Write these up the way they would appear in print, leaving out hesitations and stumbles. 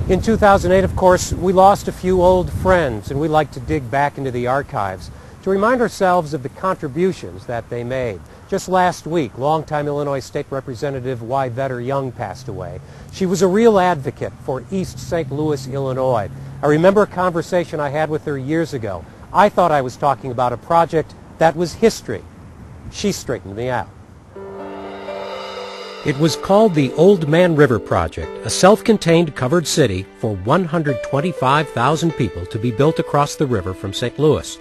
In 2008, of course, we lost a few old friends, and we like to dig back into the archives to remind ourselves of the contributions that they made. Just last week, longtime Illinois State Representative Wyvetter Younge passed away. She was a real advocate for East St. Louis, Illinois. I remember a conversation I had with her years ago. I thought I was talking about a project that was history. She straightened me out. It was called the Old Man River Project, a self-contained covered city for 125,000 people to be built across the river from St. Louis.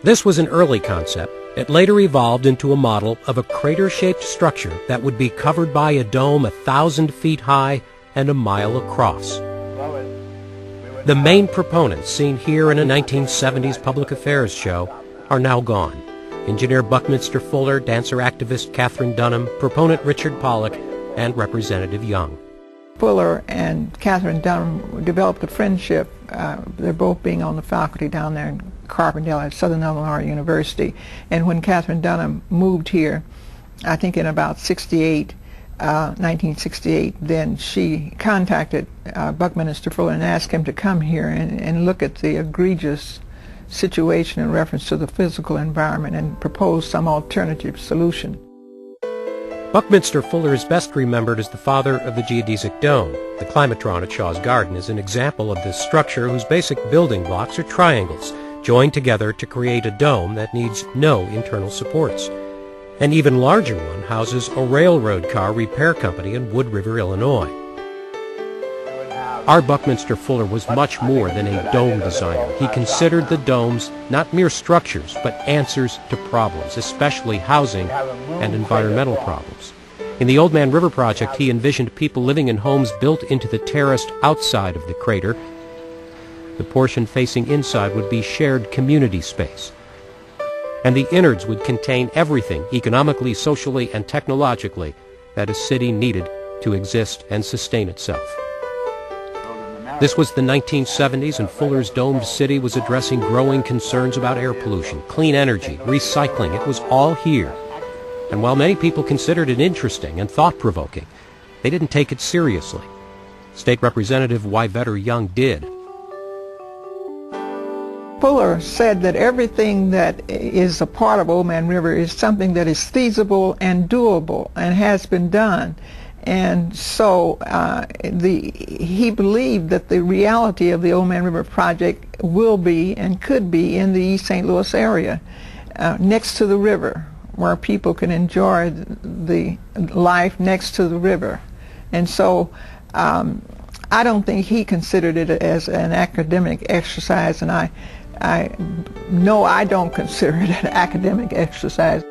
This was an early concept. It later evolved into a model of a crater-shaped structure that would be covered by a dome 1,000 feet high and a mile across. The main proponents seen here in a 1970s public affairs show are now gone. Engineer Buckminster Fuller, dancer-activist Catherine Dunham, proponent Richard Pollock, and Representative Young. Fuller and Catherine Dunham developed a friendship. They're both being on the faculty down there in Carbondale at Southern Illinois University. And when Catherine Dunham moved here, I think in about 1968, then she contacted Buckminster Fuller and asked him to come here and look at the egregious situation in reference to the physical environment and propose some alternative solution. Buckminster Fuller is best remembered as the father of the geodesic dome. The climatron at Shaw's Garden is an example of this structure whose basic building blocks are triangles, joined together to create a dome that needs no internal supports. An even larger one houses a railroad car repair company in Wood River, Illinois. Our Buckminster Fuller was much more than a dome designer. He considered the domes not mere structures, but answers to problems, especially housing and environmental problems. In the Old Man River Project, he envisioned people living in homes built into the terrace outside of the crater. The portion facing inside would be shared community space. And the innards would contain everything economically, socially, and technologically that a city needed to exist and sustain itself. This was the 1970s, and Fuller's domed city was addressing growing concerns about air pollution, clean energy, recycling. It was all here. And while many people considered it interesting and thought-provoking, they didn't take it seriously. State Representative Wyvetter Younge did. Fuller said that everything that is a part of Old Man River is something that is feasible and doable and has been done. And so he believed that the reality of the Old Man River Project will be and could be in the East St. Louis area, next to the river, where people can enjoy the life next to the river. And so I don't think he considered it as an academic exercise, and I know I don't consider it an academic exercise.